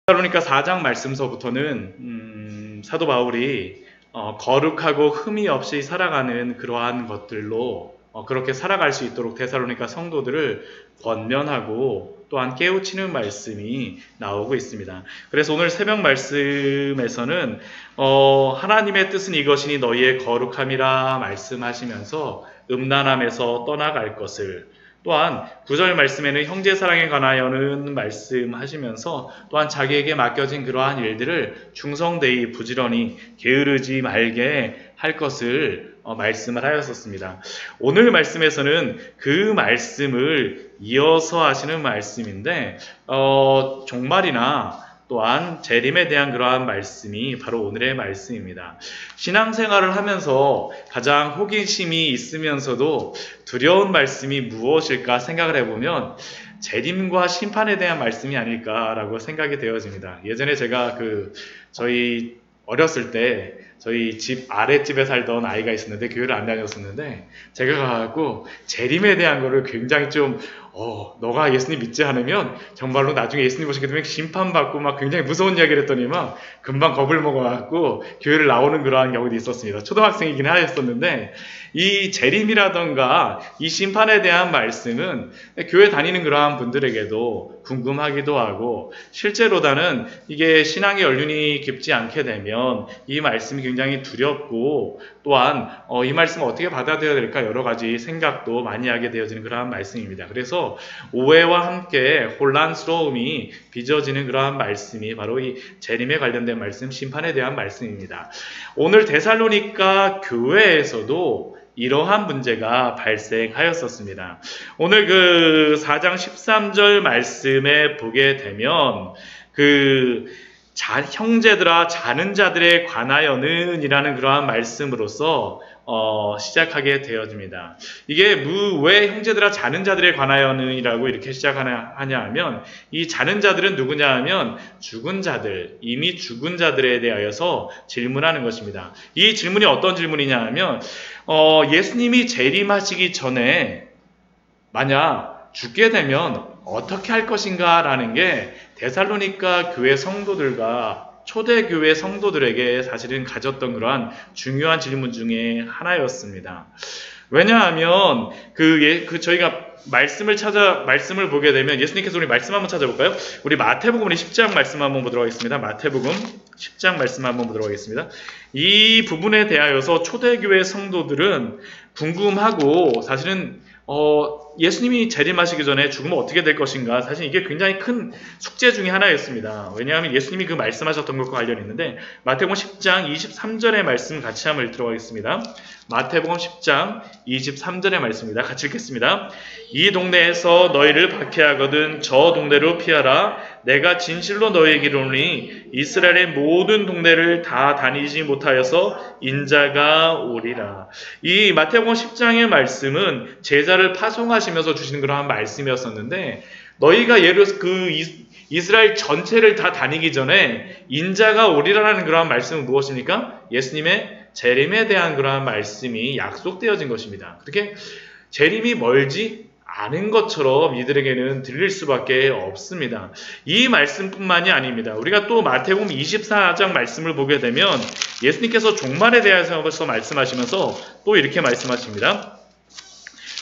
그러니까 4장 말씀서부터는 사도 바울이 거룩하고 흠이 없이 살아가는 그러한 것들로 그렇게 살아갈 수 있도록 데살로니가 성도들을 권면하고 또한 깨우치는 말씀이 나오고 있습니다. 그래서 오늘 새벽 말씀에서는 하나님의 뜻은 이것이니 너희의 거룩함이라 말씀하시면서 음란함에서 떠나갈 것을, 또한 9절 말씀에는 형제 사랑에 관하여는 말씀하시면서 또한 자기에게 맡겨진 그러한 일들을 충성되이 부지런히 게으르지 말게 할 것을 말씀을 하였었습니다. 오늘 말씀에서는 그 말씀을 이어서 하시는 말씀인데 종말이나 또한 재림에 대한 그러한 말씀이 바로 오늘의 말씀입니다. 신앙생활을 하면서 가장 호기심이 있으면서도 두려운 말씀이 무엇일까 생각을 해보면 재림과 심판에 대한 말씀이 아닐까라고 생각이 되어집니다. 예전에 제가 저희 어렸을 때 저희 집 아랫집에 살던 아이가 있었는데 교회를 안 다녔었는데 제가 가고 재림에 대한 거를 굉장히 좀 너가 예수님 믿지 않으면 정말로 나중에 예수님 보시게 되면 심판받고 막 굉장히 무서운 이야기를 했더니 막 금방 겁을 먹어갖고 교회를 나오는 그러한 경우도 있었습니다. 초등학생이긴 하였었는데 이 재림이라던가 이 심판에 대한 말씀은 교회 다니는 그러한 분들에게도 궁금하기도 하고 실제로다는 이게 신앙의 연륜이 깊지 않게 되면 이 말씀이 굉장히 두렵고 또한 이 말씀을 어떻게 받아들여야 될까 여러 가지 생각도 많이 하게 되어지는 그러한 말씀입니다. 그래서 오해와 함께 혼란스러움이 빚어지는 그러한 말씀이 바로 이 재림에 관련된 말씀, 심판에 대한 말씀입니다. 오늘 데살로니가 교회에서도 이러한 문제가 발생하였었습니다. 오늘 4장 13절 말씀에 보게 되면 형제들아 자는 자들에 관하여는 이라는 그러한 말씀으로서 시작하게 되어집니다. 이게 왜 형제들아 자는 자들에 관하여는 이라고 이렇게 시작하냐 하면 이 자는 자들은 누구냐 하면 죽은 자들, 이미 죽은 자들에 대하여서 질문하는 것입니다. 이 질문이 어떤 질문이냐 하면 예수님이 재림하시기 전에 만약 죽게 되면 어떻게 할 것인가 라는 게 데살로니가 교회 성도들과 초대교회 성도들에게 사실은 가졌던 그러한 중요한 질문 중에 하나였습니다. 왜냐하면 저희가 말씀을 보게 되면 예수님께서 우리 말씀 한번 찾아볼까요? 우리 마태복음 10장 말씀 한번 보도록 하겠습니다. 마태복음 10장 말씀 한번 보도록 하겠습니다. 이 부분에 대하여서 초대교회 성도들은 궁금하고 사실은 예수님이 재림하시기 전에 죽으면 어떻게 될 것인가, 사실 이게 굉장히 큰 숙제 중에 하나였습니다. 왜냐하면 예수님이 말씀하셨던 것과 관련이 있는데 마태복음 10장 23절의 말씀 같이 한번 읽도록 하겠습니다. 마태복음 10장 23절의 말씀입니다. 같이 읽겠습니다. 이 동네에서 너희를 박해하거든 저 동네로 피하라. 내가 진실로 너희에게 이르노니 이스라엘의 모든 동네를 다 다니지 못하여서 인자가 오리라. 이 마태복음 10장의 말씀은 제자를 파송하시면서 주시는 그러한 말씀이었었는데 너희가 예를 들어서 이스라엘 전체를 다 다니기 전에 인자가 오리라는 그러한 말씀은 무엇입니까? 예수님의 재림에 대한 그러한 말씀이 약속되어진 것입니다. 그렇게 재림이 멀지 않은 것처럼 이들에게는 들릴 수밖에 없습니다. 이 말씀뿐만이 아닙니다. 우리가 또 마태복음 24장 말씀을 보게 되면 예수님께서 종말에 대해서 말씀하시면서 또 이렇게 말씀하십니다.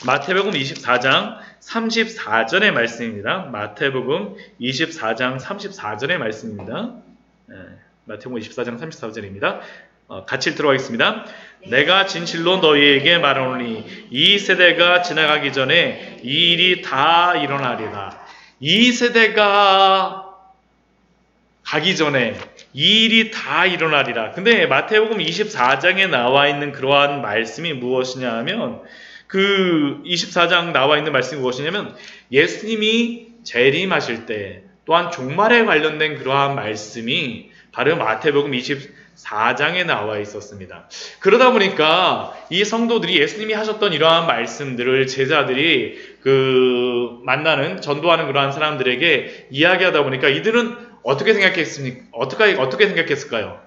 마태복음 24장 34절의 말씀입니다. 마태복음 24장 34절의 말씀입니다. 마태복음 24장 34절입니다. 같이 읽도록 하겠습니다. 내가 진실로 너희에게 말하노니 이 세대가 지나가기 전에 이 일이 다 일어나리라. 이 세대가 가기 전에 이 일이 다 일어나리라. 근데 마태복음 24장에 나와 있는 그러한 말씀이 무엇이냐 하면 24장 나와 있는 말씀이 무엇이냐면 예수님이 재림하실 때 또한 종말에 관련된 그러한 말씀이 바로 마태복음 24장에 나와 있었습니다. 그러다 보니까 이 성도들이 예수님이 하셨던 이러한 말씀들을 제자들이 전도하는 그러한 사람들에게 이야기하다 보니까 이들은 어떻게 생각했을까요?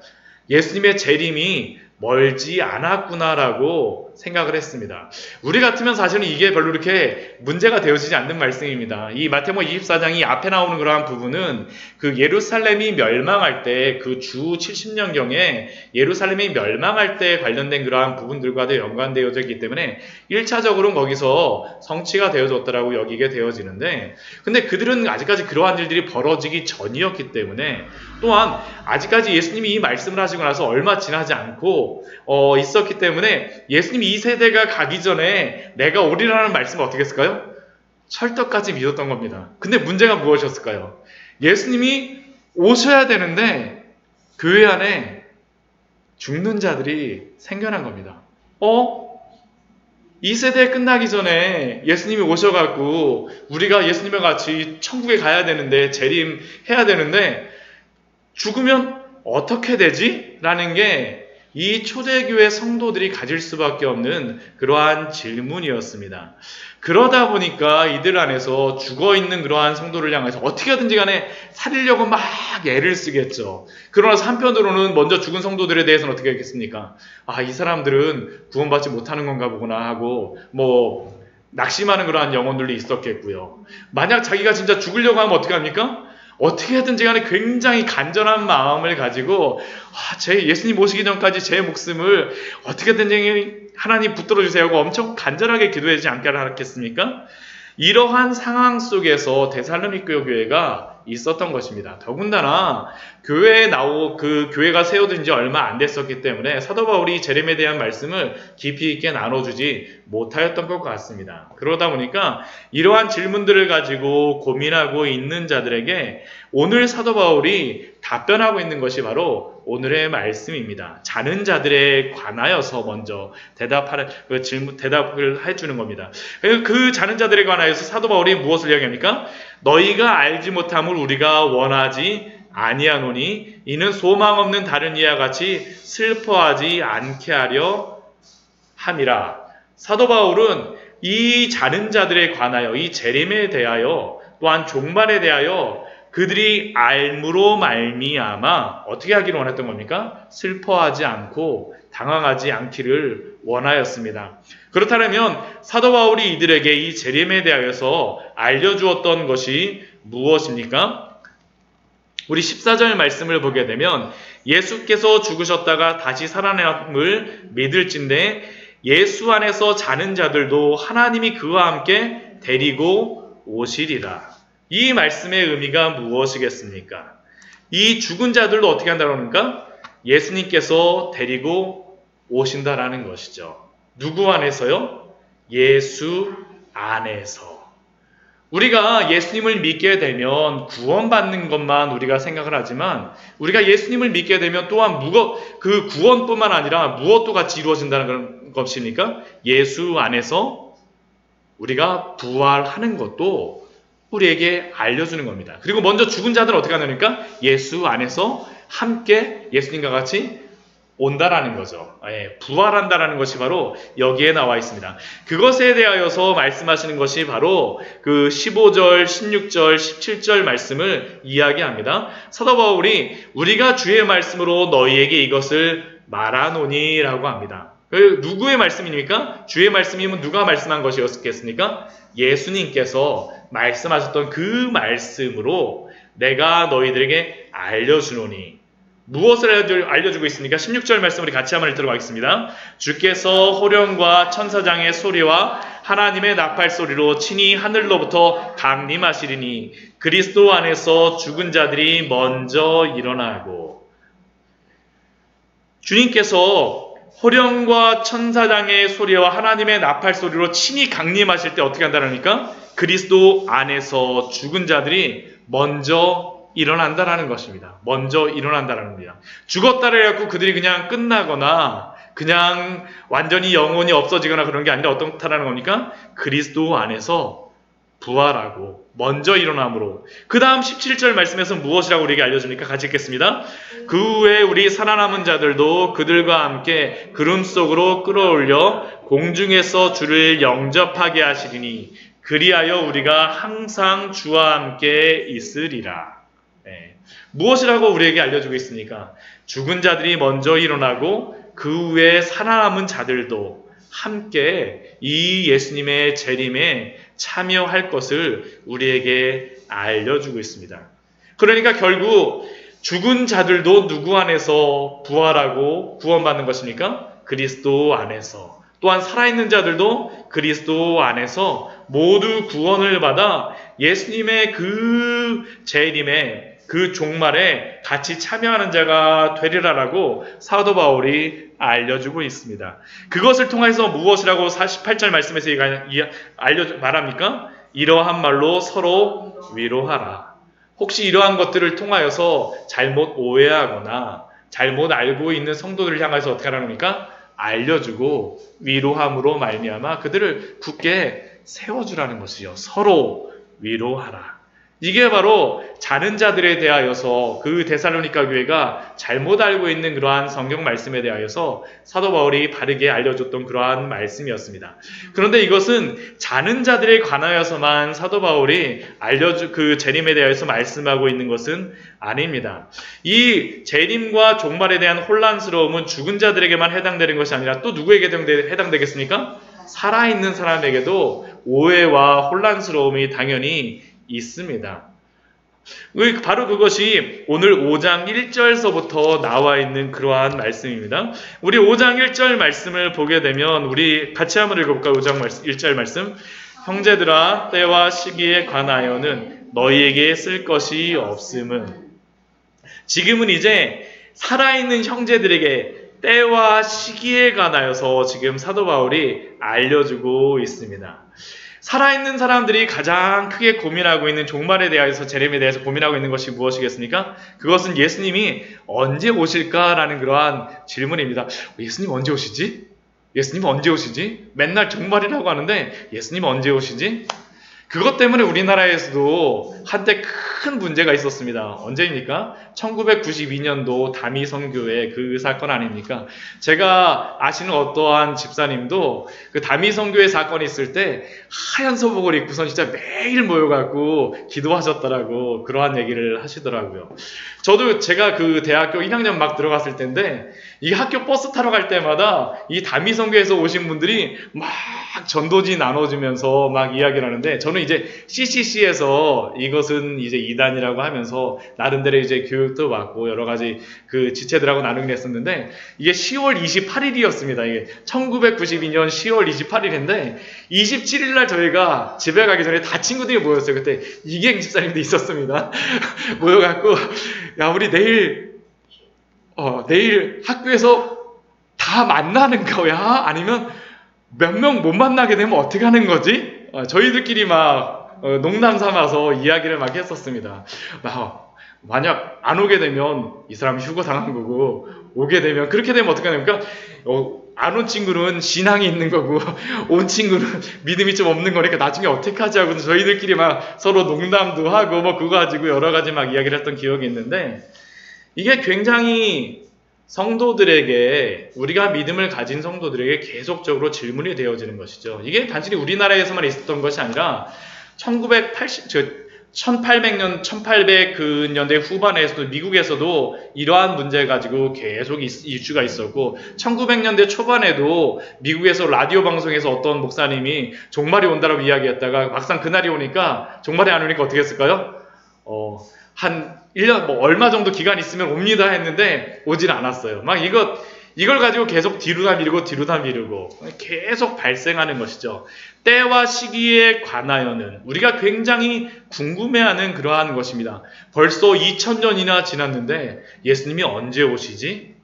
예수님의 재림이 멀지 않았구나라고 생각을 했습니다. 우리 같으면 사실은 이게 별로 이렇게 문제가 되어지지 않는 말씀입니다. 이 마태복음 24장이 앞에 나오는 그러한 부분은 그 예루살렘이 멸망할 때 그 주 70년경에 예루살렘이 멸망할 때 관련된 그러한 부분들과도 연관되어져 있기 때문에 1차적으로는 거기서 성취가 되어졌다라고 여기게 되어지는데, 근데 그들은 아직까지 그러한 일들이 벌어지기 전이었기 때문에, 또한 아직까지 예수님이 이 말씀을 하시고 나서 얼마 지나지 않고 있었기 때문에 예수님이 이 세대가 가기 전에 내가 오리라는 말씀을 어떻게 했을까요? 철떡까지 믿었던 겁니다. 근데 문제가 무엇이었을까요? 예수님이 오셔야 되는데 교회 안에 죽는 자들이 생겨난 겁니다. 이 세대 끝나기 전에 예수님이 오셔갖고 우리가 예수님과 같이 천국에 가야 되는데, 재림해야 되는데 죽으면 어떻게 되지? 라는 게 이 초대교회 성도들이 가질 수밖에 없는 그러한 질문이었습니다. 그러다 보니까 이들 안에서 죽어있는 그러한 성도를 향해서 어떻게든지 간에 살리려고 막 애를 쓰겠죠. 그러나 한편으로는 먼저 죽은 성도들에 대해서는 어떻게 하겠습니까? 이 사람들은 구원받지 못하는 건가 보구나 하고 낙심하는 그러한 영혼들도 있었겠고요. 만약 자기가 진짜 죽으려고 하면 어떻게 합니까? 어떻게든지 간에 굉장히 간절한 마음을 가지고 제 예수님 오시기 전까지 제 목숨을 어떻게든지 하나님 붙들어 주세요 하고 엄청 간절하게 기도하지 않겠습니까? 이러한 상황 속에서 데살로니가 교회가 있었던 것입니다. 더군다나 교회가 세워진 지 얼마 안 됐었기 때문에 사도 바울이 제렘에 대한 말씀을 깊이 있게 나눠주지 못하였던 것 같습니다. 그러다 보니까 이러한 질문들을 가지고 고민하고 있는 자들에게 오늘 사도 바울이 답변하고 있는 것이 바로 오늘의 말씀입니다. 자는 자들에 관하여서 먼저 대답을 해주는 겁니다. 그 자는 자들에 관하여서 사도 바울이 무엇을 이야기합니까? 너희가 알지 못함을 우리가 원하지 아니하노니 이는 소망 없는 다른 이와 같이 슬퍼하지 않게 하려 함이라. 사도 바울은 이 자는 자들에 관하여, 이 재림에 대하여, 또한 종말에 대하여 그들이 알므로 말미암아 어떻게 하기를 원했던 겁니까? 슬퍼하지 않고 당황하지 않기를 원하였습니다. 그렇다면 사도 바울이 이들에게 이 재림에 대하여서 알려주었던 것이 무엇입니까? 우리 14절 말씀을 보게 되면 예수께서 죽으셨다가 다시 살아남을 믿을진대 예수 안에서 자는 자들도 하나님이 그와 함께 데리고 오시리라. 이 말씀의 의미가 무엇이겠습니까? 이 죽은 자들도 어떻게 한다고 합니까? 예수님께서 데리고 오신다라는 것이죠. 누구 안에서요? 예수 안에서. 우리가 예수님을 믿게 되면 구원받는 것만 우리가 생각을 하지만, 우리가 예수님을 믿게 되면 또한 그 구원뿐만 아니라 무엇도 같이 이루어진다는 것입니까? 예수 안에서 우리가 부활하는 것도 우리에게 알려주는 겁니다. 그리고 먼저 죽은 자들은 어떻게 하냐니까 예수 안에서 함께 예수님과 같이 온다라는 거죠. 부활한다라는 것이 바로 여기에 나와 있습니다. 그것에 대하여서 말씀하시는 것이 바로 그 15절, 16절, 17절 말씀을 이야기합니다. 사도 바울이 우리가 주의 말씀으로 너희에게 이것을 말하노니 라고 합니다. 누구의 말씀입니까? 주의 말씀이면 누가 말씀한 것이었겠습니까? 예수님께서 말씀하셨던 그 말씀으로 내가 너희들에게 알려주노니. 무엇을 알려주고 있습니까? 16절 말씀 우리 같이 한번 읽도록 하겠습니다. 주께서 호령과 천사장의 소리와 하나님의 나팔 소리로 친히 하늘로부터 강림하시리니 그리스도 안에서 죽은 자들이 먼저 일어나고. 주님께서 호령과 천사장의 소리와 하나님의 나팔 소리로 친히 강림하실 때 어떻게 한다니까? 그리스도 안에서 죽은 자들이 먼저 일어난다라는 것입니다. 먼저 일어난다라는 겁니다. 죽었다를 해갖고 그들이 그냥 끝나거나 그냥 완전히 영혼이 없어지거나 그런 게 아니라 어떻다라는 겁니까? 그리스도 안에서 부활하고 먼저 일어남으로. 그 다음 17절 말씀에서 무엇이라고 우리에게 알려줍니까? 같이 읽겠습니다. 그 후에 우리 살아남은 자들도 그들과 함께 구름 속으로 끌어올려 공중에서 주를 영접하게 하시리니 그리하여 우리가 항상 주와 함께 있으리라. 무엇이라고 우리에게 알려주고 있습니까? 죽은 자들이 먼저 일어나고 그 후에 살아남은 자들도 함께 이 예수님의 재림에 참여할 것을 우리에게 알려주고 있습니다. 그러니까 결국 죽은 자들도 누구 안에서 부활하고 구원받는 것입니까? 그리스도 안에서. 또한 살아있는 자들도 그리스도 안에서 모두 구원을 받아 예수님의 그 재림에 그 종말에 같이 참여하는 자가 되리라라고 사도 바울이 알려주고 있습니다. 그것을 통해서 무엇이라고 48절 말씀에서 말합니까? 이러한 말로 서로 위로하라. 혹시 이러한 것들을 통하여서 잘못 오해하거나 잘못 알고 있는 성도들을 향해서 어떻게 하랍니까? 알려주고 위로함으로 말미암아 그들을 굳게 세워주라는 것이요. 서로 위로하라. 이게 바로 자는 자들에 대하여서 그 데살로니가 교회가 잘못 알고 있는 그러한 성경 말씀에 대하여서 사도 바울이 바르게 알려줬던 그러한 말씀이었습니다. 그런데 이것은 자는 자들에 관하여서만 사도 바울이 그 재림에 대하여서 말씀하고 있는 것은 아닙니다. 이 재림과 종말에 대한 혼란스러움은 죽은 자들에게만 해당되는 것이 아니라 또 누구에게 해당되겠습니까? 살아있는 사람에게도 오해와 혼란스러움이 당연히 있습니다. 바로 그것이 오늘 5장 1절서부터 나와 있는 그러한 말씀입니다. 우리 5장 1절 말씀을 보게 되면 우리 같이 한번 읽어볼까요? 5장 1절 말씀. 형제들아 때와 시기에 관하여는 너희에게 쓸 것이 없음은. 지금은 이제 살아있는 형제들에게 때와 시기에 관하여서 지금 사도 바울이 알려주고 있습니다. 살아있는 사람들이 가장 크게 고민하고 있는 종말에 대해서 재림에 대해서 고민하고 있는 것이 무엇이겠습니까? 그것은 예수님이 언제 오실까라는 그러한 질문입니다. 예수님 언제 오시지? 예수님 언제 오시지? 맨날 종말이라고 하는데 예수님 언제 오시지? 그것 때문에 우리나라에서도 한때 큰 문제가 있었습니다. 언제입니까? 1992년도 다미선교회 그 사건 아닙니까? 제가 아시는 어떠한 집사님도 그 다미선교회 사건이 있을 때 하얀 소복을 입고선 진짜 매일 모여갖고 기도하셨더라고 그러한 얘기를 하시더라고요. 저도 제가 그 대학교 1학년 막 들어갔을 때인데 이 학교 버스 타러 갈 때마다 이 다미선교에서 오신 분들이 막 전도지 나눠주면서 막 이야기를 하는데 저는 이제 CCC에서 이것은 이제 이단이라고 하면서 나름대로 이제 교육도 받고 여러 가지 그 지체들하고 나누긴 했었는데 이게 10월 28일이었습니다. 이게 1992년 10월 28일인데 27일 날 저희가 집에 가기 전에 다 친구들이 모였어요. 그때 이기행 집사님도 있었습니다. 모여갖고 야 우리 내일 학교에서 다 만나는 거야? 아니면 몇 명 못 만나게 되면 어떻게 하는 거지? 저희들끼리 막 농담 삼아서 이야기를 막 했었습니다. 만약 안 오게 되면 이 사람 휴거 당한 거고 오게 되면 그렇게 되면 어떻게 합니까? 안 온 친구는 신앙이 있는 거고 온 친구는 믿음이 좀 없는 거니까 나중에 어떻게 하지 하고 저희들끼리 막 서로 농담도 하고 뭐 그거 가지고 여러 가지 막 이야기를 했던 기억이 있는데 이게 굉장히 성도들에게 우리가 믿음을 가진 성도들에게 계속적으로 질문이 되어지는 것이죠. 이게 단순히 우리나라에서만 있었던 것이 아니라 1800년, 1800년대 후반에서도 미국에서도 이러한 문제 가지고 계속 이슈가 있었고 1900년대 초반에도 미국에서 라디오 방송에서 어떤 목사님이 종말이 온다라고 이야기했다가 막상 그날이 오니까 종말이 안 오니까 어떻게 했을까요? 한 1년 뭐 얼마 정도 기간 있으면 옵니다 했는데 오질 않았어요. 막 이걸 가지고 계속 뒤로다 미루고 계속 발생하는 것이죠. 때와 시기에 관하여는 우리가 굉장히 궁금해하는 그러한 것입니다. 벌써 2000년이나 지났는데 예수님이 언제 오시지?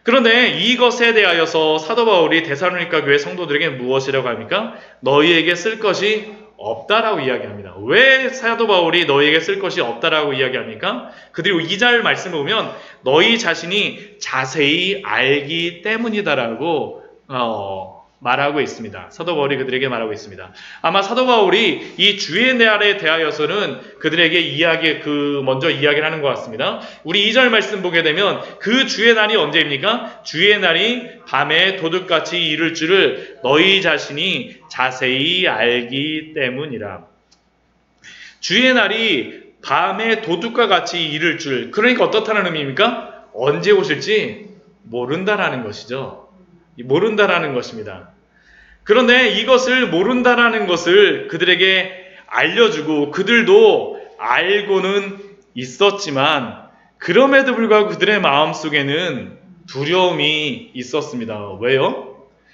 그런데 이것에 대하여서 사도 바울이 데살로니가 교회 성도들에게 무엇이라고 합니까? 너희에게 쓸 것이 없다라고 이야기합니다. 왜 사도 바울이 너희에게 쓸 것이 없다라고 이야기합니까? 그리고 2절 말씀을 보면 너희 자신이 자세히 알기 때문이다라고 말하고 있습니다. 사도 바울이 그들에게 말하고 있습니다. 아마 사도 바울이 이 주의 날에 대하여서는 그들에게 먼저 이야기를 하는 것 같습니다. 우리 2절 말씀 보게 되면 그 주의 날이 언제입니까? 주의 날이 밤에 도둑같이 이를 줄을 너희 자신이 자세히 알기 때문이라. 주의 날이 밤에 도둑과 같이 이를 줄. 그러니까 어떻다는 의미입니까? 언제 오실지 모른다라는 것이죠. 모른다라는 것입니다. 그런데 이것을 모른다라는 것을 그들에게 알려주고 그들도 알고는 있었지만 그럼에도 불구하고 그들의 마음속에는 두려움이 있었습니다. 왜요?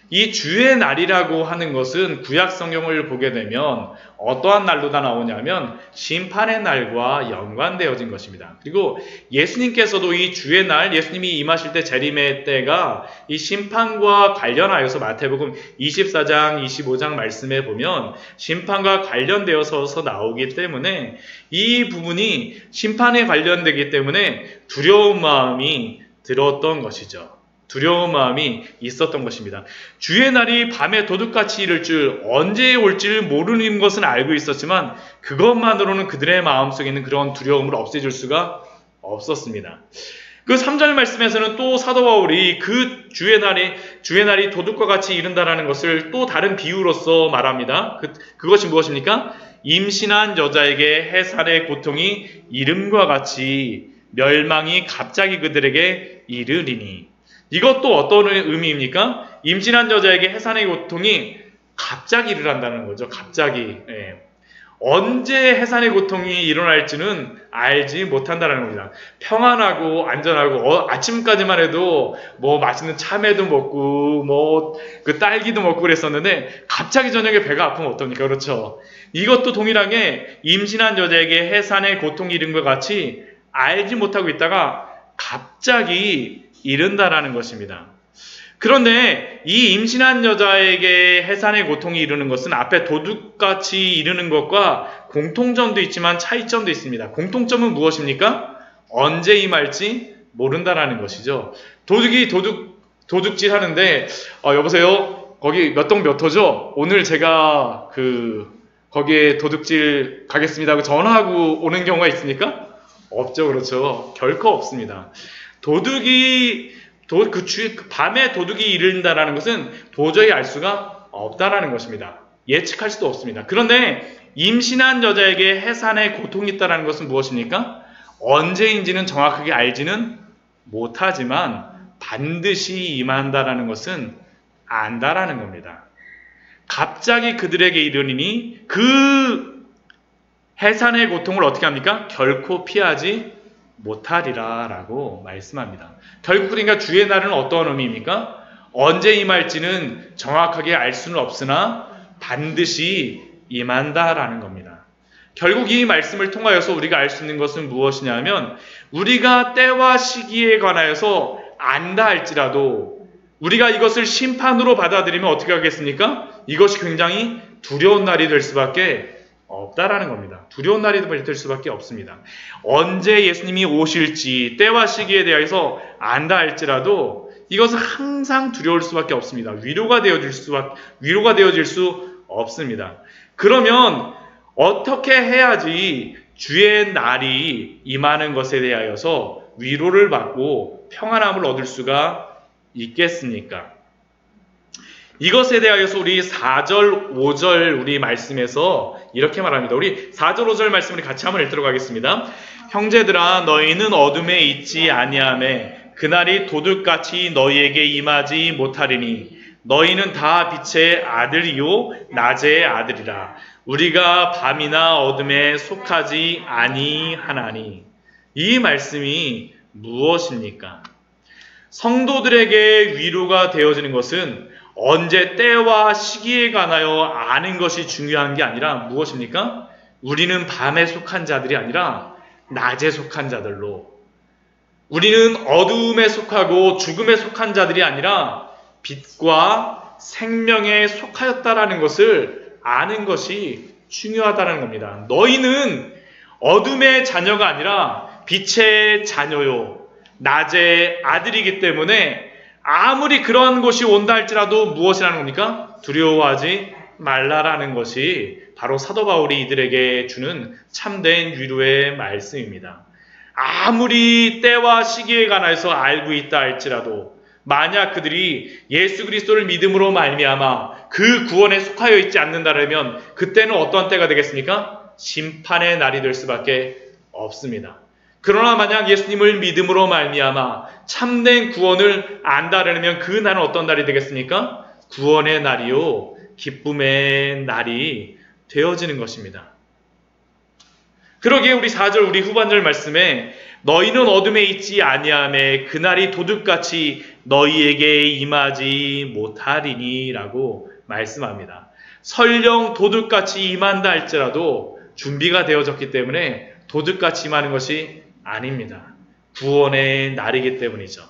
이 주의 날이라고 하는 것은 구약 성경을 보게 되면 어떠한 날로 다 나오냐면 심판의 날과 연관되어진 것입니다. 그리고 예수님께서도 이 주의 날, 예수님이 임하실 때 재림의 때가 이 심판과 관련하여서 마태복음 24장, 25장 말씀에 보면 심판과 관련되어서 나오기 때문에 이 부분이 심판에 관련되기 때문에 두려운 마음이 들었던 것이죠. 두려운 마음이 있었던 것입니다. 주의 날이 밤에 도둑같이 이를 줄 언제 올지를 모르는 것은 알고 있었지만 그것만으로는 그들의 마음속에 있는 그런 두려움을 없애줄 수가 없었습니다. 그 3절 말씀에서는 또 사도 바울이 그 주의 날이 도둑과 같이 이른다라는 것을 또 다른 비유로서 말합니다. 그것이 무엇입니까? 임신한 여자에게 해산의 고통이 이름과 같이 멸망이 갑자기 그들에게 이르리니. 이것도 어떤 의미입니까? 임신한 여자에게 해산의 고통이 갑자기 일어난다는 거죠. 갑자기. 언제 해산의 고통이 일어날지는 알지 못한다는 겁니다. 평안하고 안전하고 아침까지만 해도 뭐 맛있는 참외도 먹고 뭐 그 딸기도 먹고 그랬었는데 갑자기 저녁에 배가 아프면 어떡합니까? 그렇죠. 이것도 동일하게 임신한 여자에게 해산의 고통이 이른 것 같이 알지 못하고 있다가 갑자기 이른다라는 것입니다. 그런데 이 임신한 여자에게 해산의 고통이 이르는 것은 앞에 도둑같이 이르는 것과 공통점도 있지만 차이점도 있습니다. 공통점은 무엇입니까? 언제 임할지 모른다라는 것이죠. 도둑이 도둑질 하는데 여보세요? 거기 몇 동 몇 호죠? 오늘 제가 거기에 도둑질 가겠습니다 하고 전화하고 오는 경우가 있습니까? 없죠. 그렇죠. 결코 없습니다. 밤에 도둑이 이른다라는 것은 도저히 알 수가 없다라는 것입니다. 예측할 수도 없습니다. 그런데 임신한 여자에게 해산의 고통이 있다라는 것은 무엇입니까? 언제인지는 정확하게 알지는 못하지만 반드시 임한다라는 것은 안다라는 겁니다. 갑자기 그들에게 이르니 그 해산의 고통을 어떻게 합니까? 결코 피하지 못하리라 라고 말씀합니다. 결국 그러니까 주의 날은 어떤 의미입니까? 언제 임할지는 정확하게 알 수는 없으나 반드시 임한다라는 겁니다. 결국 이 말씀을 통하여서 우리가 알 수 있는 것은 무엇이냐면 우리가 때와 시기에 관하여서 안다 할지라도 우리가 이것을 심판으로 받아들이면 어떻게 하겠습니까? 이것이 굉장히 두려운 날이 될 수밖에 없다라는 겁니다. 두려운 날이 될 수밖에 없습니다. 언제 예수님이 오실지 때와 시기에 대해서 안다 할지라도 이것은 항상 두려울 수밖에 없습니다. 위로가 되어질 수 없습니다. 그러면 어떻게 해야지 주의 날이 임하는 것에 대하여서 위로를 받고 평안함을 얻을 수가 있겠습니까? 이것에 대하여서 우리 4절, 5절 우리 말씀에서 이렇게 말합니다. 우리 4절, 5절 말씀을 같이 한번 읽도록 하겠습니다. 형제들아 너희는 어둠에 있지 아니하매 그날이 도둑같이 너희에게 임하지 못하리니 너희는 다 빛의 아들이요 낮의 아들이라. 우리가 밤이나 어둠에 속하지 아니하나니. 이 말씀이 무엇입니까? 성도들에게 위로가 되어지는 것은 언제 때와 시기에 관하여 아는 것이 중요한 게 아니라 무엇입니까? 우리는 밤에 속한 자들이 아니라 낮에 속한 자들로, 우리는 어두움에 속하고 죽음에 속한 자들이 아니라 빛과 생명에 속하였다라는 것을 아는 것이 중요하다는 겁니다. 너희는 어둠의 자녀가 아니라 빛의 자녀요 낮의 아들이기 때문에 아무리 그런 것이 온다 할지라도 무엇이라는 겁니까? 두려워하지 말라라는 것이 바로 사도 바울이 이들에게 주는 참된 위로의 말씀입니다. 아무리 때와 시기에 관해서 알고 있다 할지라도 만약 그들이 예수 그리스도를 믿음으로 말미암아 그 구원에 속하여 있지 않는다면 그때는 어떤 때가 되겠습니까? 심판의 날이 될 수밖에 없습니다. 그러나 만약 예수님을 믿음으로 말미암아 참된 구원을 안다려면 그 날은 어떤 날이 되겠습니까? 구원의 날이요, 기쁨의 날이 되어지는 것입니다. 그러기에 우리 4절, 우리 후반절 말씀에 너희는 어둠에 있지 아니하매 그날이 도둑같이 너희에게 임하지 못하리니 라고 말씀합니다. 설령 도둑같이 임한다 할지라도 준비가 되어졌기 때문에 도둑같이 임하는 것이 아닙니다. 구원의 날이기 때문이죠.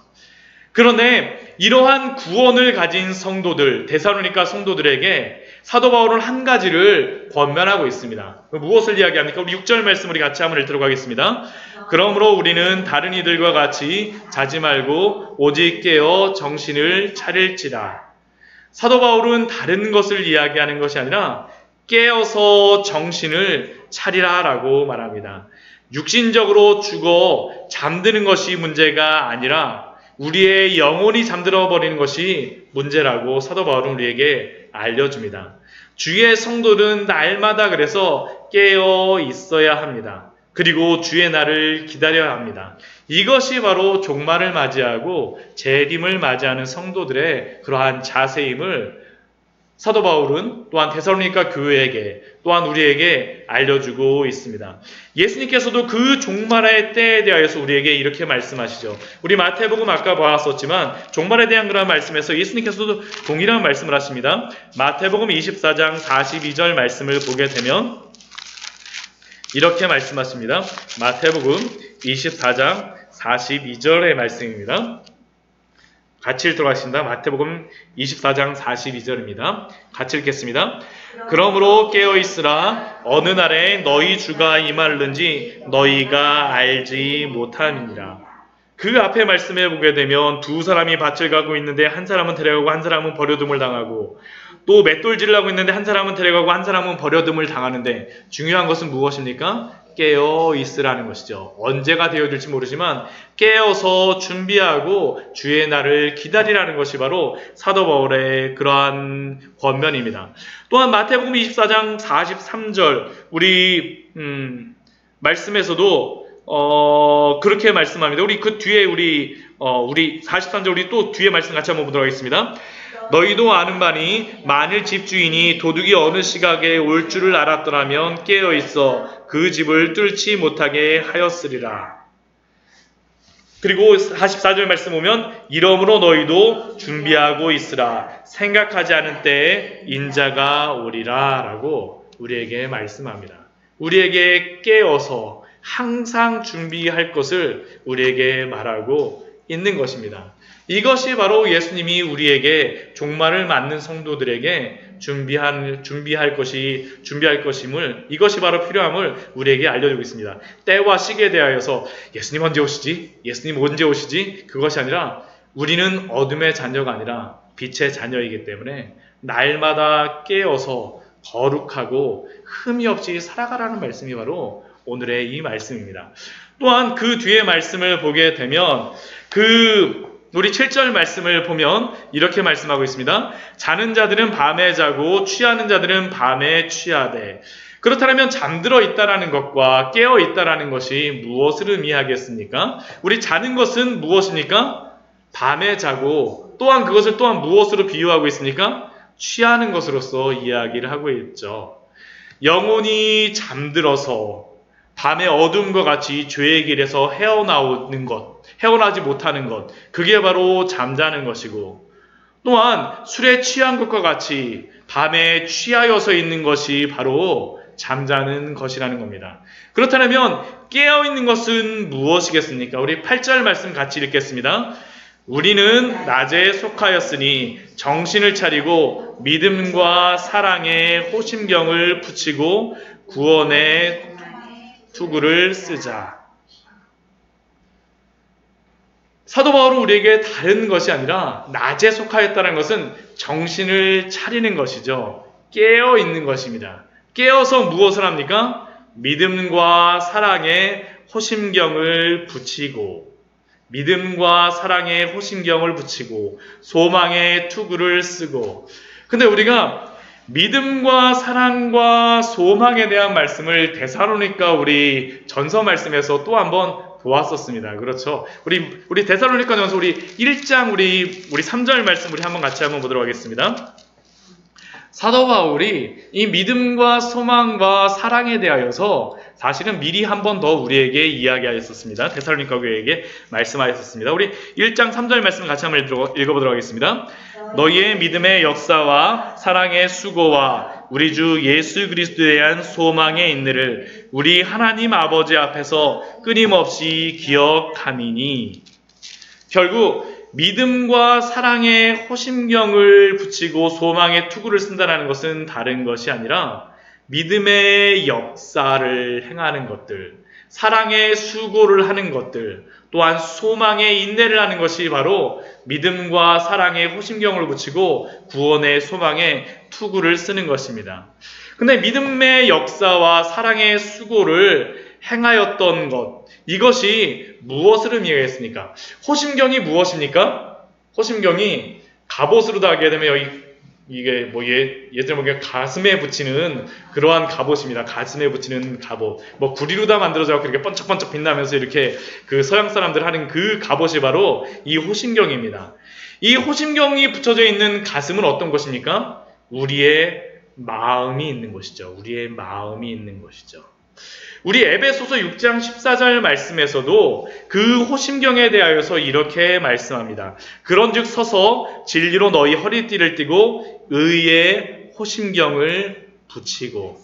그런데 이러한 구원을 가진 성도들, 데살로니가 성도들에게 사도 바울은 한 가지를 권면하고 있습니다. 무엇을 이야기합니까? 우리 6절 말씀 우리 같이 한번 읽도록 하겠습니다. 그러므로 우리는 다른 이들과 같이 자지 말고 오직 깨어 정신을 차릴지라. 사도 바울은 다른 것을 이야기하는 것이 아니라 깨어서 정신을 차리라라고 말합니다. 육신적으로 죽어 잠드는 것이 문제가 아니라 우리의 영혼이 잠들어 버리는 것이 문제라고 사도 바울은 우리에게 알려줍니다. 주의 성도는 날마다 그래서 깨어 있어야 합니다. 그리고 주의 날을 기다려야 합니다. 이것이 바로 종말을 맞이하고 재림을 맞이하는 성도들의 그러한 자세임을 사도 바울은 또한 데살로니가 교회에게 또한 우리에게 알려주고 있습니다. 예수님께서도 그 종말의 때에 대하여서 우리에게 이렇게 말씀하시죠. 우리 마태복음 아까 보았었지만 종말에 대한 그런 말씀에서 예수님께서도 동일한 말씀을 하십니다. 마태복음 24장 42절 말씀을 보게 되면 이렇게 말씀하십니다. 마태복음 24장 42절의 말씀입니다. 같이 읽도록 하겠습니다. 마태복음 24장 42절입니다. 같이 읽겠습니다. 그러므로 깨어있으라. 어느 날에 너희 주가 임하는지 너희가 알지 못함이니라. 그 앞에 말씀해 보게 되면 두 사람이 밭을 가고 있는데 한 사람은 데려가고 한 사람은 버려둠을 당하고 또 맷돌질을 하고 있는데 한 사람은 데려가고 한 사람은 버려둠을 당하는데 중요한 것은 무엇입니까? 깨어 있으라는 것이죠. 언제가 되어질지 모르지만 깨어서 준비하고 주의 날을 기다리라는 것이 바로 사도 바울의 그러한 권면입니다. 또한 마태복음 24장 43절 우리 말씀에서도 그렇게 말씀합니다. 우리 그 뒤에 우리 43절 우리 또 뒤에 말씀 같이 한번 보도록 하겠습니다. 너희도 아는 바니 만일 집주인이 도둑이 어느 시각에 올 줄을 알았더라면 깨어 있어 그 집을 뚫지 못하게 하였으리라. 그리고 44절 말씀 보면 이러므로 너희도 준비하고 있으라. 생각하지 않은 때에 인자가 오리라 라고 우리에게 말씀합니다. 우리에게 깨어서 항상 준비할 것을 우리에게 말하고 있는 것입니다. 이것이 바로 예수님이 우리에게 종말을 맞는 성도들에게 준비할 것임을 이것이 바로 필요함을 우리에게 알려주고 있습니다. 때와 시기에 대하여서 예수님 언제 오시지? 예수님 언제 오시지? 그것이 아니라 우리는 어둠의 자녀가 아니라 빛의 자녀이기 때문에 날마다 깨어서 거룩하고 흠이 없이 살아가라는 말씀이 바로 오늘의 이 말씀입니다. 또한 그 뒤에 말씀을 보게 되면 우리 7절 말씀을 보면 이렇게 말씀하고 있습니다. 자는 자들은 밤에 자고 취하는 자들은 밤에 취하되. 그렇다면 잠들어 있다라는 것과 깨어 있다라는 것이 무엇을 의미하겠습니까? 우리 자는 것은 무엇입니까? 밤에 자고 또한 그것을 또한 무엇으로 비유하고 있습니까? 취하는 것으로서 이야기를 하고 있죠. 영혼이 잠들어서 밤의 어둠과 같이 죄의 길에서 헤어나지 못하는 것, 그게 바로 잠자는 것이고, 또한 술에 취한 것과 같이 밤에 취하여서 있는 것이 바로 잠자는 것이라는 겁니다. 그렇다면 깨어있는 것은 무엇이겠습니까? 우리 8절 말씀 같이 읽겠습니다. 우리는 낮에 속하였으니 정신을 차리고 믿음과 사랑에 호심경을 붙이고 구원의 투구를 쓰자. 사도 바울은 우리에게 다른 것이 아니라 낮에 속하였다는 것은 정신을 차리는 것이죠. 깨어 있는 것입니다. 깨어서 무엇을 합니까? 믿음과 사랑에 호심경을 붙이고 소망의 투구를 쓰고. 근데 우리가 믿음과 사랑과 소망에 대한 말씀을 데살로니가 우리 전서 말씀에서 또 한번 보았었습니다. 그렇죠. 우리 데살로니가전서 우리 1장 우리 3절 말씀 우리 같이 한번 보도록 하겠습니다. 사도 바울이 이 믿음과 소망과 사랑에 대하여서 사실은 미리 한 번 더 우리에게 이야기하였었습니다. 데살로니가 교회에게 말씀하였었습니다. 우리 1장 3절 말씀 같이 한번 읽어보도록 하겠습니다. 너희의 믿음의 역사와 사랑의 수고와 우리 주 예수 그리스도에 대한 소망의 인내를 우리 하나님 아버지 앞에서 끊임없이 기억함이니. 결국 믿음과 사랑의 호심경을 붙이고 소망의 투구를 쓴다는 것은 다른 것이 아니라 믿음의 역사를 행하는 것들, 사랑의 수고를 하는 것들, 또한 소망의 인내를 하는 것이 바로 믿음과 사랑의 호심경을 붙이고 구원의 소망의 투구를 쓰는 것입니다. 근데 믿음의 역사와 사랑의 수고를 행하였던 것, 이것이 무엇을 의미하겠습니까? 호심경이 무엇입니까? 호심경이 갑옷으로도 하게 되면 이게 예를 들면 가슴에 붙이는 그러한 갑옷입니다. 가슴에 붙이는 갑옷. 구리로다 만들어져 그렇게 번쩍번쩍 빛나면서 이렇게 그 서양 사람들 하는 그 갑옷이 바로 이 호심경입니다. 이 호심경이 붙여져 있는 가슴은 어떤 것입니까? 우리의 마음이 있는 것이죠. 우리의 마음이 있는 것이죠. 우리 에베소서 6장 14절 말씀에서도 그 호심경에 대하여서 이렇게 말씀합니다. 그런즉 서서 진리로 너희 허리띠를 띠고 의의 호심경을 붙이고.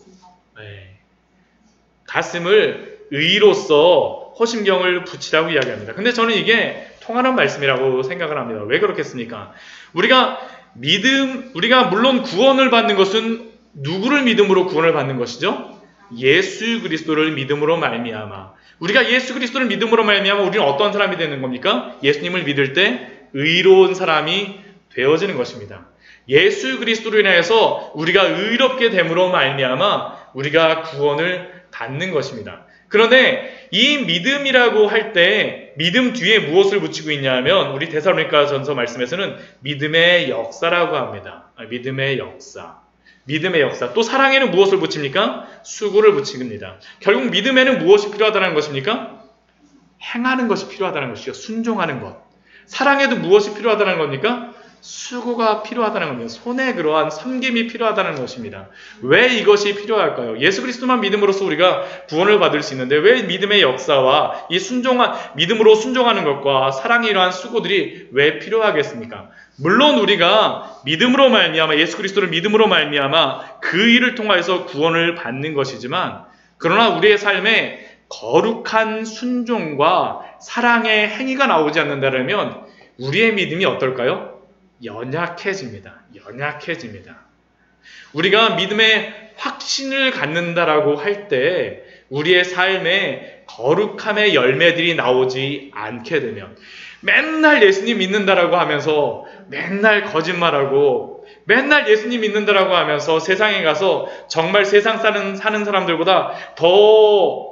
가슴을 의로써 호심경을 붙이라고 이야기합니다. 근데 저는 이게 통하는 말씀이라고 생각을 합니다. 왜 그렇겠습니까? 우리가 물론 구원을 받는 것은 누구를 믿음으로 구원을 받는 것이죠? 예수 그리스도를 믿음으로 말미암아. 우리가 예수 그리스도를 믿음으로 말미암아 우리는 어떤 사람이 되는 겁니까? 예수님을 믿을 때 의로운 사람이 되어지는 것입니다. 예수 그리스도로 인해서 우리가 의롭게 됨으로 말미암아 우리가 구원을 받는 것입니다. 그런데 이 믿음이라고 할 때 믿음 뒤에 무엇을 붙이고 있냐면 우리 데살로니가전서 말씀에서는 믿음의 역사라고 합니다. 믿음의 역사. 믿음의 역사. 또 사랑에는 무엇을 붙입니까? 수고를 붙입니다. 결국 믿음에는 무엇이 필요하다는 것입니까? 행하는 것이 필요하다는 것이죠. 순종하는 것. 사랑에도 무엇이 필요하다는 겁니까? 수고가 필요하다는 겁니다. 손에 그러한 섬김이 필요하다는 것입니다. 왜 이것이 필요할까요? 예수 그리스도만 믿음으로써 우리가 구원을 받을 수 있는데 왜 믿음의 역사와 이 믿음으로 순종하는 것과 사랑에 이러한 수고들이 왜 필요하겠습니까? 물론 우리가 믿음으로 말미암아 예수 그리스도를 믿음으로 말미암아 그 일을 통하여서 구원을 받는 것이지만 그러나 우리의 삶에 거룩한 순종과 사랑의 행위가 나오지 않는다면 우리의 믿음이 어떨까요? 연약해집니다. 우리가 믿음의 확신을 갖는다라고 할 때 우리의 삶에 거룩함의 열매들이 나오지 않게 되면 맨날 예수님 믿는다라고 하면서 맨날 거짓말하고 맨날 예수님 믿는다라고 하면서 세상에 가서 정말 세상 사는 사람들보다 더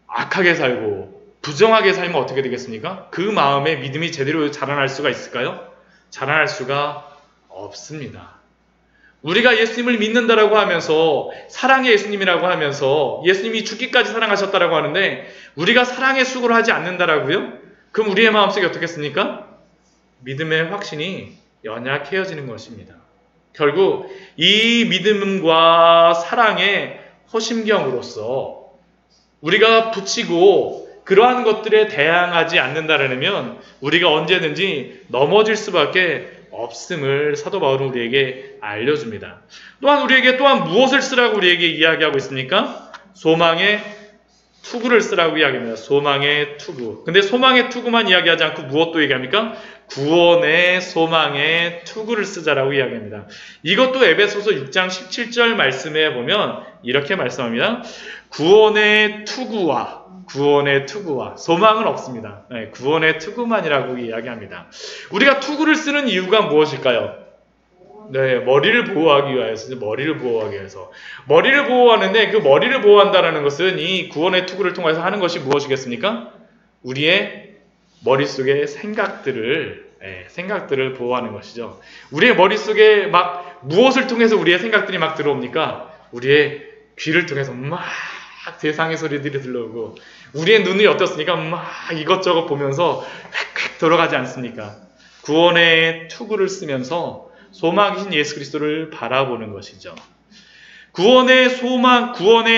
악하게 살고 부정하게 살면 어떻게 되겠습니까? 그 마음에 믿음이 제대로 자라날 수가 있을까요? 자라날 수가 없습니다. 우리가 예수님을 믿는다라고 하면서 사랑의 예수님이라고 하면서 예수님이 죽기까지 사랑하셨다라고 하는데 우리가 사랑의 수고를 하지 않는다라고요? 그럼 우리의 마음속에 어떻겠습니까? 믿음의 확신이 연약해지는 것입니다. 결국 이 믿음과 사랑의 호심경으로서 우리가 붙이고 그러한 것들에 대항하지 않는다면 우리가 언제든지 넘어질 수밖에 없음을 사도 바울은 우리에게 알려줍니다. 또한 우리에게 무엇을 쓰라고 우리에게 이야기하고 있습니까? 소망의 투구를 쓰라고 이야기합니다. 소망의 투구. 근데 소망의 투구만 이야기하지 않고 무엇도 얘기합니까? 구원의 소망의 투구를 쓰자라고 이야기합니다. 이것도 에베소서 6장 17절 말씀에 보면 이렇게 말씀합니다. 구원의 투구와 소망은 없습니다. 구원의 투구만이라고 이야기합니다. 우리가 투구를 쓰는 이유가 무엇일까요? 머리를 보호하기 위해서. 머리를 보호하는데 그 머리를 보호한다는 것은 이 구원의 투구를 통해서 하는 것이 무엇이겠습니까? 우리의 머릿속의 생각들을 보호하는 것이죠. 우리의 머릿속에 무엇을 통해서 우리의 생각들이 들어옵니까? 우리의 귀를 통해서 세상의 소리들이 들려오고 우리의 눈이 어떻습니까? 막 이것저것 보면서 획획 돌아가지 않습니까? 구원의 투구를 쓰면서 소망이신 예수 그리스도를 바라보는 것이죠. 구원의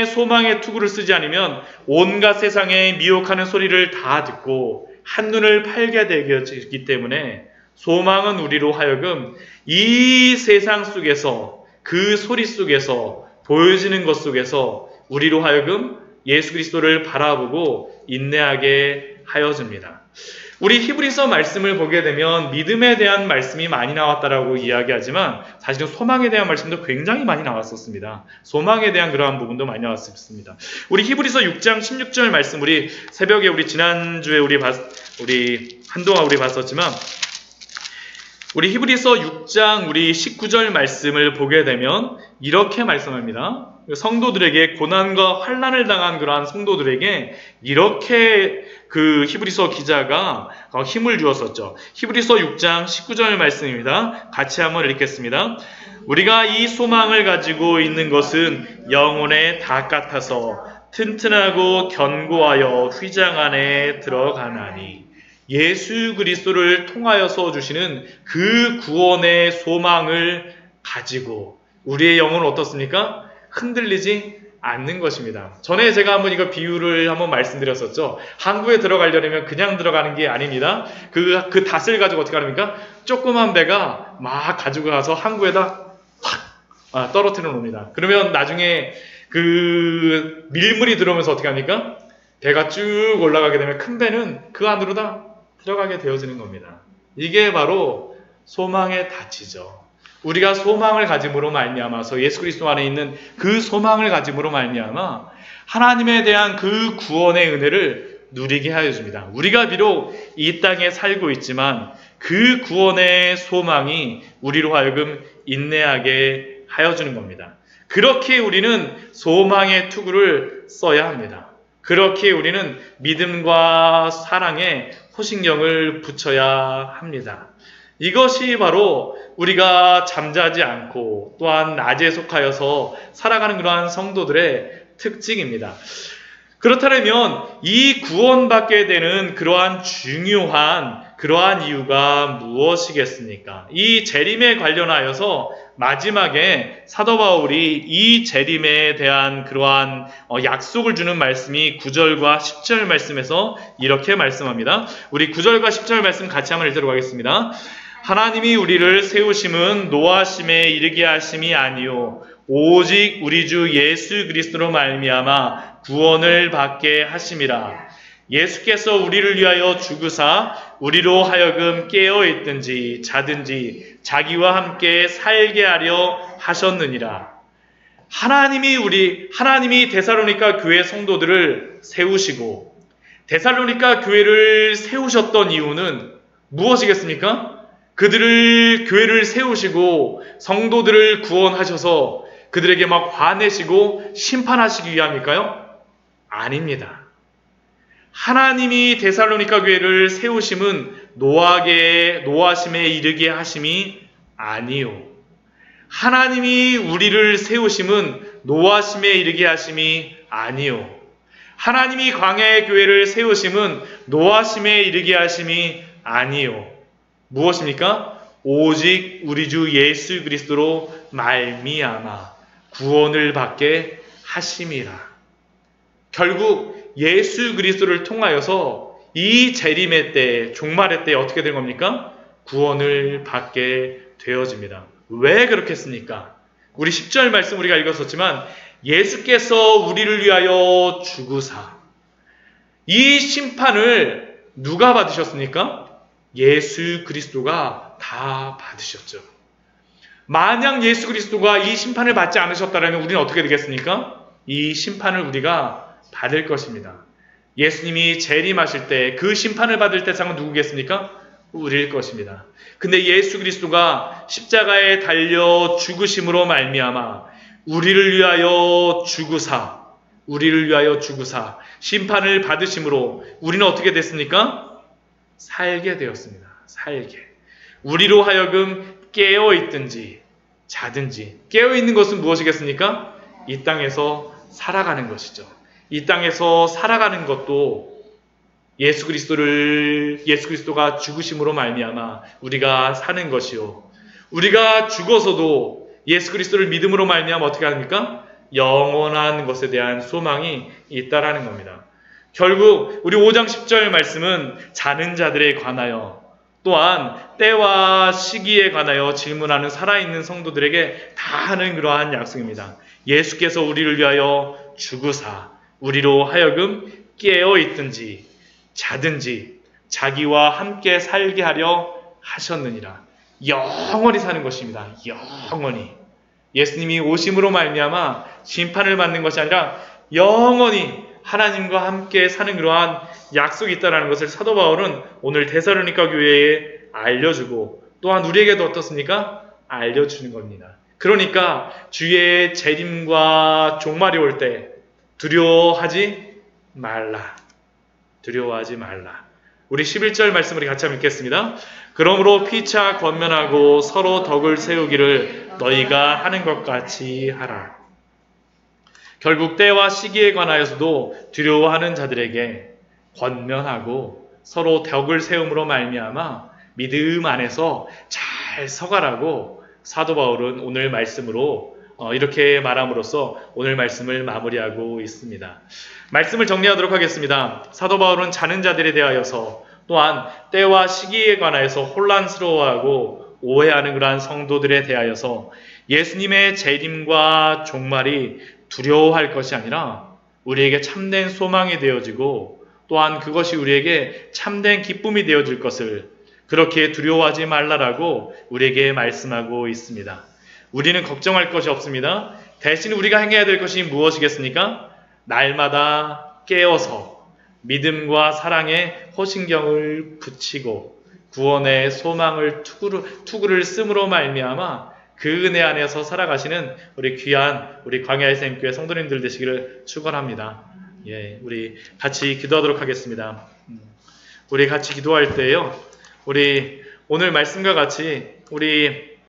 소망의 투구를 쓰지 않으면 온갖 세상의 미혹하는 소리를 다 듣고 한눈을 팔게 되기 때문에 소망은 우리로 하여금 이 세상 속에서 그 소리 속에서 보여지는 것 속에서 우리로 하여금 예수 그리스도를 바라보고 인내하게 하여줍니다. 우리 히브리서 말씀을 보게 되면 믿음에 대한 말씀이 많이 나왔다라고 이야기하지만 사실은 소망에 대한 말씀도 굉장히 많이 나왔었습니다. 소망에 대한 그러한 부분도 많이 나왔습니다. 우리 히브리서 6장 16절 말씀 우리 새벽에 우리 지난주에 우리 한동안 우리 봤었지만 우리 히브리서 6장 우리 19절 말씀을 보게 되면 이렇게 말씀합니다. 성도들에게 고난과 환난을 당한 그러한 성도들에게 이렇게 그 히브리서 기자가 힘을 주었었죠. 히브리서 6장 19절 말씀입니다. 같이 한번 읽겠습니다. 우리가 이 소망을 가지고 있는 것은 영혼의 닭 같아서 튼튼하고 견고하여 휘장 안에 들어가나니 예수 그리스도를 통하여서 주시는 그 구원의 소망을 가지고 우리의 영혼은 어떻습니까? 흔들리지 않는 것입니다. 전에 제가 한번 이거 비유를 한번 말씀드렸었죠. 항구에 들어가려면 그냥 들어가는 게 아닙니다. 그 닷을 가지고 어떻게 합니까? 조그만 배가 막 가지고 가서 항구에다 확 떨어뜨려 놓습니다. 그러면 나중에 그 밀물이 들어오면서 어떻게 합니까? 배가 쭉 올라가게 되면 큰 배는 그 안으로 다 들어가게 되어지는 겁니다. 이게 바로 소망의 덫이죠. 우리가 소망을 가짐으로 말미암아서 예수 그리스도 안에 있는 그 소망을 가짐으로 말미암아 하나님에 대한 그 구원의 은혜를 누리게 하여 줍니다. 우리가 비록 이 땅에 살고 있지만 그 구원의 소망이 우리로 하여금 인내하게 하여 주는 겁니다. 그렇게 우리는 소망의 투구를 써야 합니다. 그렇게 우리는 믿음과 사랑에 호신경을 붙여야 합니다. 이것이 바로 우리가 잠자지 않고 또한 낮에 속하여서 살아가는 그러한 성도들의 특징입니다. 그렇다면 이 구원받게 되는 그러한 중요한 그러한 이유가 무엇이겠습니까? 이 재림에 관련하여서 마지막에 사도 바울이 이 재림에 대한 그러한 약속을 주는 말씀이 9절과 10절 말씀에서 이렇게 말씀합니다. 우리 9절과 10절 말씀 같이 한번 읽도록 하겠습니다. 하나님이 우리를 세우심은 노하심에 이르게 하심이 아니요 오직 우리 주 예수 그리스도로 말미암아 구원을 받게 하심이라. 예수께서 우리를 위하여 죽으사 우리로 하여금 깨어 있든지 자든지 자기와 함께 살게 하려 하셨느니라. 하나님이 데살로니가 교회 성도들을 세우시고 데살로니가 교회를 세우셨던 이유는 무엇이겠습니까? 교회를 세우시고 성도들을 구원하셔서 그들에게 막 화내시고 심판하시기 위함일까요? 아닙니다. 하나님이 데살로니가 교회를 세우심은 노하심에 이르게 하심이 아니요. 하나님이 우리를 세우심은 노하심에 이르게 하심이 아니요. 하나님이 광야의 교회를 세우심은 노하심에 이르게 하심이 아니요. 무엇입니까? 오직 우리 주 예수 그리스도로 말미암아 구원을 받게 하심이라. 결국 예수 그리스도를 통하여서 이 재림의 때, 종말의 때 어떻게 된 겁니까? 구원을 받게 되어집니다. 왜 그렇겠습니까? 우리 10절 말씀 우리가 읽었었지만 예수께서 우리를 위하여 죽으사 이 심판을 누가 받으셨습니까? 예수 그리스도가 다 받으셨죠. 만약 예수 그리스도가 이 심판을 받지 않으셨다면 우리는 어떻게 되겠습니까? 이 심판을 우리가 받을 것입니다. 예수님이 재림하실 때 그 심판을 받을 대상은 누구겠습니까? 우리일 것입니다. 근데 예수 그리스도가 십자가에 달려 죽으심으로 말미암아 우리를 위하여 죽으사 심판을 받으심으로 우리는 어떻게 됐습니까? 살게 되었습니다. 살게. 우리로 하여금 깨어 있든지 자든지. 깨어 있는 것은 무엇이겠습니까? 이 땅에서 살아가는 것이죠. 이 땅에서 살아가는 것도 예수 그리스도가 죽으심으로 말미암아 우리가 사는 것이요. 우리가 죽어서도 예수 그리스도를 믿음으로 말미암아 어떻게 합니까? 영원한 것에 대한 소망이 있다라는 겁니다. 결국 우리 5장 10절 말씀은 자는 자들에 관하여 또한 때와 시기에 관하여 질문하는 살아있는 성도들에게 다 하는 그러한 약속입니다. 예수께서 우리를 위하여 죽으사 우리로 하여금 깨어 있든지 자든지 자기와 함께 살게 하려 하셨느니라. 영원히 사는 것입니다. 영원히. 예수님이 오심으로 말미암아 심판을 받는 것이 아니라 영원히 하나님과 함께 사는 그러한 약속이 있다는 것을 사도 바울은 오늘 데살로니가 교회에 알려주고 또한 우리에게도 어떻습니까? 알려주는 겁니다. 그러니까 주의 재림과 종말이 올 때 두려워하지 말라. 두려워하지 말라. 우리 11절 말씀 우리 같이 한번 읽겠습니다. 그러므로 피차 권면하고 서로 덕을 세우기를 너희가 하는 것 같이 하라. 결국 때와 시기에 관하여서도 두려워하는 자들에게 권면하고 서로 덕을 세움으로 말미암아 믿음 안에서 잘 서가라고 사도 바울은 오늘 말씀으로 이렇게 말함으로써 오늘 말씀을 마무리하고 있습니다. 말씀을 정리하도록 하겠습니다. 사도 바울은 자는 자들에 대하여서 또한 때와 시기에 관하여서 혼란스러워하고 오해하는 그러한 성도들에 대하여서 예수님의 재림과 종말이 두려워할 것이 아니라 우리에게 참된 소망이 되어지고 또한 그것이 우리에게 참된 기쁨이 되어질 것을 그렇게 두려워하지 말라라고 우리에게 말씀하고 있습니다. 우리는 걱정할 것이 없습니다. 대신 우리가 행해야 될 것이 무엇이겠습니까? 날마다 깨어서 믿음과 사랑에 허신경을 붙이고 구원의 소망을 투구를 씀으로 말미암아 그 은혜 안에서 살아가시는 우리 귀한 우리 광야의 샘교회 성도님들 되시기를 축원합니다. 예, 우리 같이 기도하도록 하겠습니다. 우리 같이 기도할 때요. 우리 오늘 말씀과 같이 우리